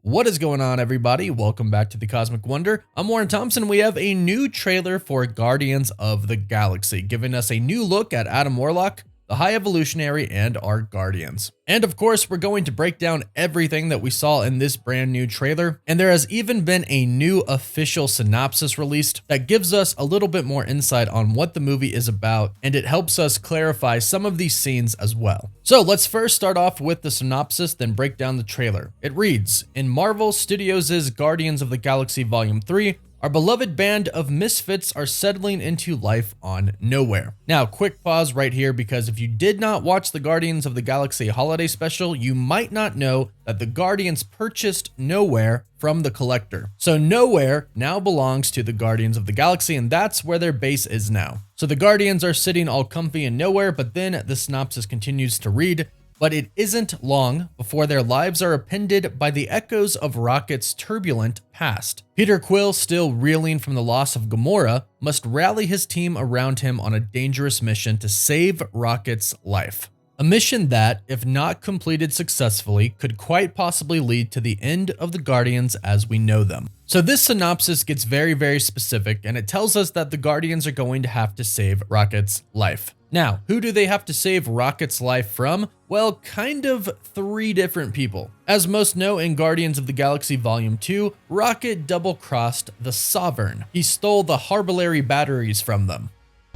What is going on, everybody? Welcome back to the Cosmic Wonder. I'm Warren Thompson. We have a new trailer for Guardians of the Galaxy, giving us a new look at Adam Warlock, the High Evolutionary, and our Guardians. And of course, we're going to break down everything that we saw in this brand new trailer. And there has even been a new official synopsis released that gives us a little bit more insight on what the movie is about, and it helps us clarify some of these scenes as well. So let's first start off with the synopsis, then break down the trailer. It reads, in Marvel Studios' Guardians of the Galaxy Volume 3, our beloved band of misfits are settling into life on Nowhere. Now, quick pause right here, because if you did not watch the Guardians of the Galaxy holiday special, you might not know that the Guardians purchased Nowhere from the Collector. So Nowhere now belongs to the Guardians of the Galaxy, and that's where their base is now. So the Guardians are sitting all comfy in Nowhere, but then the synopsis continues to read, but it isn't long before their lives are upended by the echoes of Rocket's turbulent past. Peter Quill, still reeling from the loss of Gamora, must rally his team around him on a dangerous mission to save Rocket's life. A mission that, if not completed successfully, could quite possibly lead to the end of the Guardians as we know them. So this synopsis gets very specific, and it tells us that the Guardians are going to have to save Rocket's life. Now, who do they have to save Rocket's life from? Well, kind of three different people. As most know, in Guardians of the Galaxy Volume 2, Rocket double-crossed the Sovereign. He stole the Harbulary batteries from them.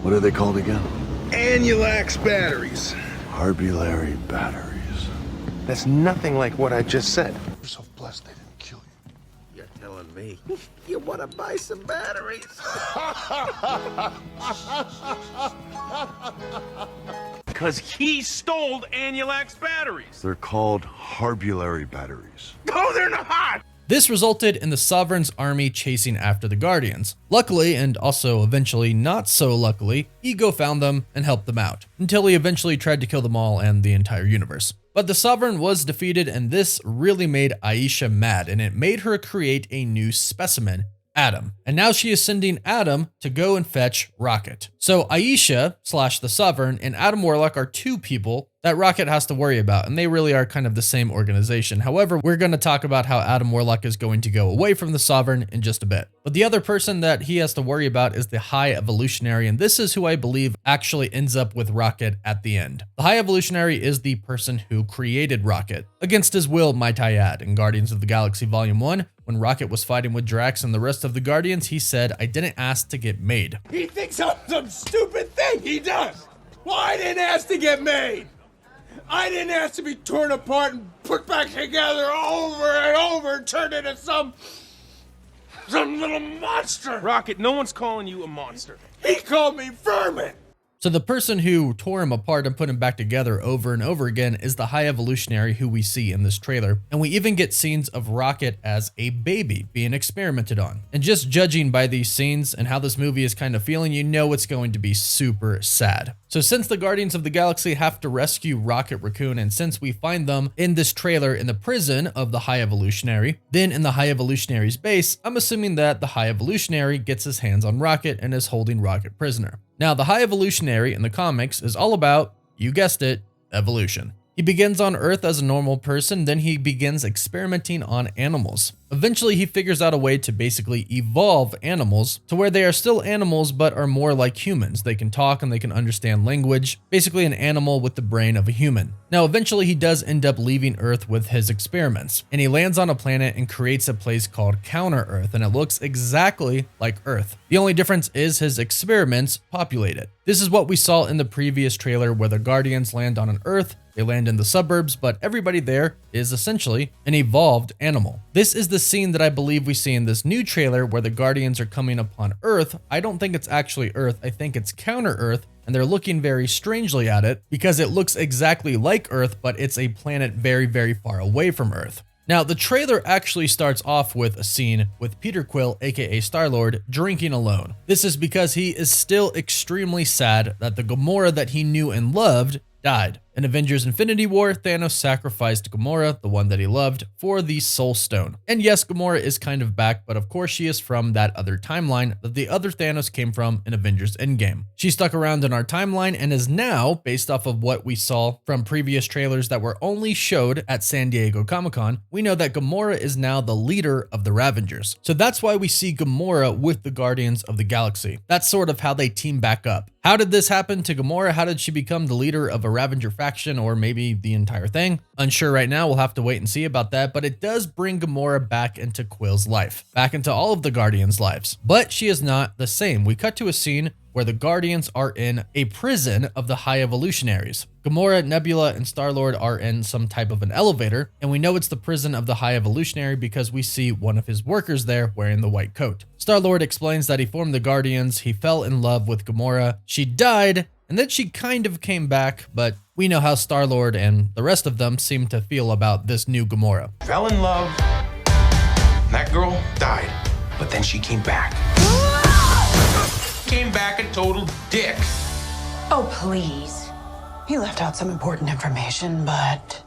What are they called again? Annulax batteries. Harbulary batteries. That's nothing like what I just said. You're so blessed they didn't kill you. You're telling me. You want to buy some batteries? Because he stole Annulax batteries. They're called Harbulary batteries. No, they're not! This resulted in the Sovereign's army chasing after the Guardians. Luckily, and also eventually not so luckily, Ego found them and helped them out, until he eventually tried to kill them all and the entire universe. But the Sovereign was defeated, and this really made Aisha mad, and it made her create a new specimen, Adam. And now she is sending Adam to go and fetch Rocket. So Aisha / the Sovereign and Adam Warlock are two people that Rocket has to worry about, and they really are kind of the same organization. However, we're going to talk about how Adam Warlock is going to go away from the Sovereign in just a bit. But the other person that he has to worry about is the High Evolutionary, and this is who I believe actually ends up with Rocket at the end. The High Evolutionary is the person who created Rocket, against his will, might I add. In Guardians of the Galaxy Volume 1, when Rocket was fighting with Drax and the rest of the Guardians, he said, "I didn't ask to get made." He thinks I'm some stupid thing. He does. Well, I didn't ask to get made. I didn't ask to be torn apart and put back together over and over and turned into some little monster. Rocket, no one's calling you a monster. He called me vermin. So the person who tore him apart and put him back together over and over again is the High Evolutionary who we see in this trailer. And we even get scenes of Rocket as a baby being experimented on. And just judging by these scenes and how this movie is kind of feeling, you know it's going to be super sad. So since the Guardians of the Galaxy have to rescue Rocket Raccoon, and since we find them in this trailer in the prison of the High Evolutionary, then in the High Evolutionary's base, I'm assuming that the High Evolutionary gets his hands on Rocket and is holding Rocket prisoner. Now, the High Evolutionary in the comics is all about, you guessed it, evolution. He begins on Earth as a normal person, then he begins experimenting on animals. Eventually, he figures out a way to basically evolve animals to where they are still animals but are more like humans. They can talk and they can understand language, basically an animal with the brain of a human. Now, eventually he does end up leaving Earth with his experiments, and he lands on a planet and creates a place called Counter-Earth, and it looks exactly like Earth. The only difference is his experiments populate it. This is what we saw in the previous trailer where the Guardians land on an Earth, they land in the suburbs, but everybody there is essentially an evolved animal. This is the scene that I believe we see in this new trailer where the Guardians are coming upon Earth. I don't think it's actually Earth, I think it's Counter-Earth, and they're looking very strangely at it because it looks exactly like Earth, but it's a planet very far away from Earth. Now, the trailer actually starts off with a scene with Peter Quill, aka Starlord, drinking alone. This is because he is still extremely sad that the Gamora that he knew and loved died. In Avengers Infinity War, Thanos sacrificed Gamora, the one that he loved, for the Soul Stone. And yes, Gamora is kind of back, but of course she is from that other timeline that the other Thanos came from in Avengers Endgame. She stuck around in our timeline and is now, based off of what we saw from previous trailers that were only showed at San Diego Comic-Con, we know that Gamora is now the leader of the Ravengers. So that's why we see Gamora with the Guardians of the Galaxy. That's sort of how they team back up. How did this happen to Gamora? How did she become the leader of a Ravager faction, or maybe the entire thing? Unsure right now, we'll have to wait and see about that, but it does bring Gamora back into Quill's life, back into all of the Guardians' lives. But she is not the same. We cut to a scene where the Guardians are in a prison of the High Evolutionaries. Gamora, Nebula, and Starlord are in some type of an elevator, and we know it's the prison of the High Evolutionary because we see one of his workers there wearing the white coat. Starlord explains that he formed the Guardians, he fell in love with Gamora, she died, and then she kind of came back, but we know how Starlord and the rest of them seem to feel about this new Gamora. Fell in love. That girl died, but then she came back. Came back a total dick. Oh, please. He left out some important information, but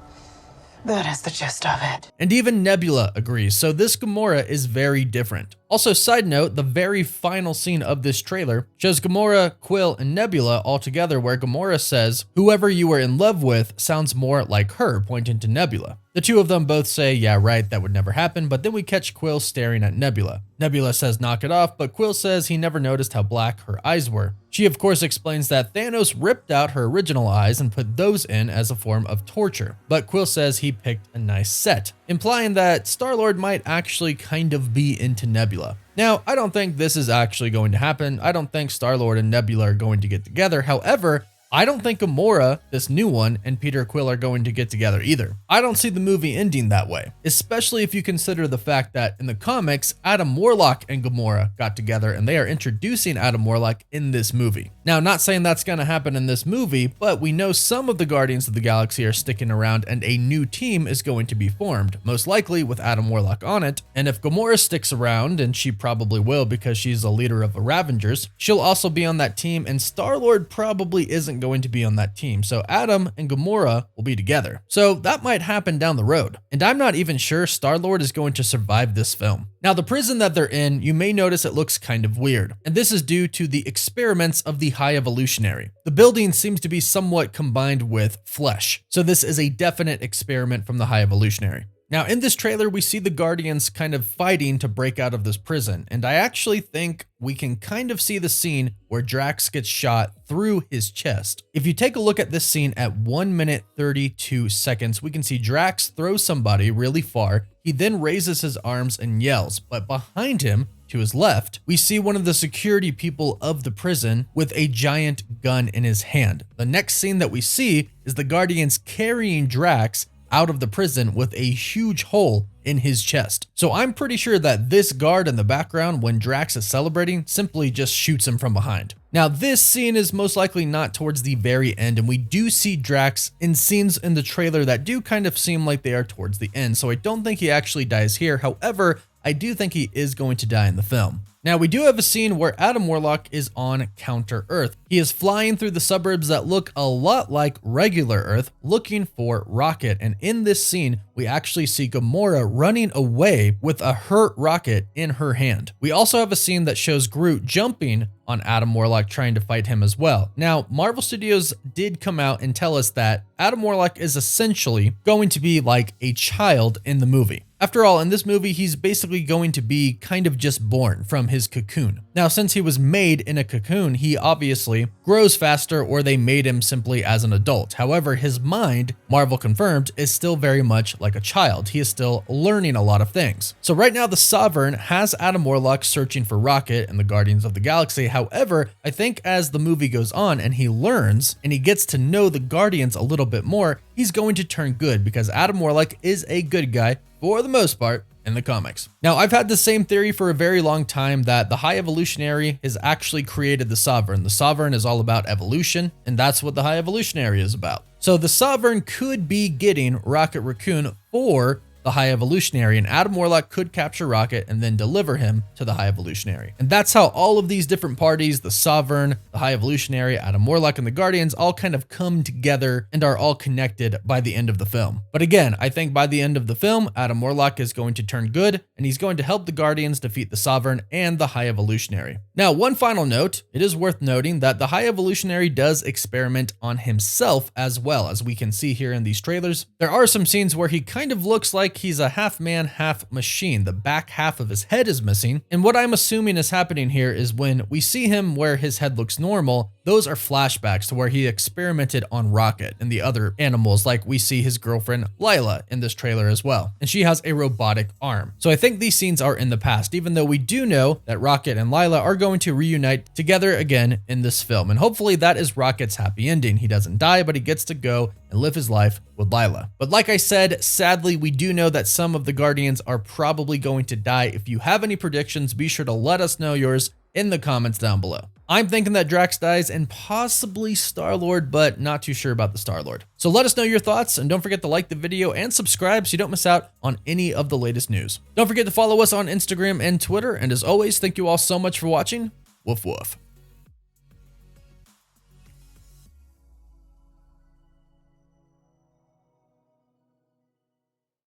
that is the gist of it. And even Nebula agrees, so this Gamora is very different. Also, side note, the very final scene of this trailer shows Gamora, Quill, and Nebula all together, where Gamora says, "Whoever you were in love with sounds more like her," pointing to Nebula. The two of them both say, "Yeah, right, that would never happen," but then we catch Quill staring at Nebula. Nebula says, "Knock it off," but Quill says he never noticed how black her eyes were. She of course explains that Thanos ripped out her original eyes and put those in as a form of torture, but Quill says he picked a nice set, implying that Star-Lord might actually kind of be into Nebula. Now, I don't think this is actually going to happen. I don't think Star-Lord and Nebula are going to get together. However, I don't think Gamora, this new one, and Peter Quill are going to get together either. I don't see the movie ending that way, especially if you consider the fact that in the comics, Adam Warlock and Gamora got together and they are introducing Adam Warlock in this movie. Now, not saying that's going to happen in this movie, but we know some of the Guardians of the Galaxy are sticking around and a new team is going to be formed, most likely with Adam Warlock on it. And if Gamora sticks around, and she probably will because she's a leader of the Ravengers, she'll also be on that team, and Star-Lord probably isn't going to be on that team. So Adam and Gamora will be together. So that might happen down the road. And I'm not even sure Star-Lord is going to survive this film. Now, the prison that they're in, you may notice it looks kind of weird. And this is due to the experiments of the High Evolutionary. The building seems to be somewhat combined with flesh. So this is a definite experiment from the High Evolutionary. Now, in this trailer, we see the Guardians kind of fighting to break out of this prison, and I actually think we can kind of see the scene where Drax gets shot through his chest. If you take a look at this scene at 1 minute 32 seconds, we can see Drax throw somebody really far. He then raises his arms and yells, but behind him, to his left, we see one of the security people of the prison with a giant gun in his hand. The next scene that we see is the Guardians carrying Drax out of the prison with a huge hole in his chest. So I'm pretty sure that this guard in the background, when Drax is celebrating, simply just shoots him from behind. Now, this scene is most likely not towards the very end, and we do see Drax in scenes in the trailer that do kind of seem like they are towards the end, so I don't think he actually dies here. However, I do think he is going to die in the film. Now, we do have a scene where Adam Warlock is on Counter-Earth. He is flying through the suburbs that look a lot like regular Earth, looking for Rocket. And in this scene, we actually see Gamora running away with a hurt Rocket in her hand. We also have a scene that shows Groot jumping on Adam Warlock, trying to fight him as well. Now, Marvel Studios did come out and tell us that Adam Warlock is essentially going to be like a child in the movie. After all, in this movie, he's basically going to be kind of just born from his cocoon. Now, since he was made in a cocoon, he obviously grows faster, or they made him simply as an adult. However, his mind, Marvel confirmed, is still very much like a child. He is still learning a lot of things. So right now, the Sovereign has Adam Warlock searching for Rocket and the Guardians of the Galaxy. However, I think as the movie goes on and he learns and he gets to know the Guardians a little bit more, he's going to turn good, because Adam Warlock is a good guy for the most part in the comics. Now, I've had the same theory for a very long time that the High Evolutionary has actually created the Sovereign. The Sovereign is all about evolution, and that's what the High Evolutionary is about. So the Sovereign could be getting Rocket Raccoon for the the High Evolutionary, and Adam Warlock could capture Rocket and then deliver him to the High Evolutionary. And that's how all of these different parties, the Sovereign, the High Evolutionary, Adam Warlock, and the Guardians all kind of come together and are all connected by the end of the film. But again, I think by the end of the film, Adam Warlock is going to turn good, and he's going to help the Guardians defeat the Sovereign and the High Evolutionary. Now, one final note, it is worth noting that the High Evolutionary does experiment on himself as well, as we can see here in these trailers. There are some scenes where he kind of looks like he's a half man, half machine. The back half of his head is missing, and what I'm assuming is happening here is when we see him where his head looks normal, those are flashbacks to where he experimented on Rocket and the other animals, like we see his girlfriend Lylla in this trailer as well, and she has a robotic arm. So I think these scenes are in the past, even though we do know that Rocket and Lylla are going to reunite together again in this film, and hopefully that is Rocket's happy ending. He doesn't die, but he gets to go and live his life with Lylla. But like I said, sadly, we do know that some of the Guardians are probably going to die. If you have any predictions, be sure to let us know yours in the comments down below. I'm thinking that Drax dies and possibly Starlord, but not too sure about the Starlord. So let us know your thoughts, and don't forget to like the video and subscribe so you don't miss out on any of the latest news. Don't forget to follow us on Instagram and Twitter, and as always, thank you all so much for watching. Woof woof.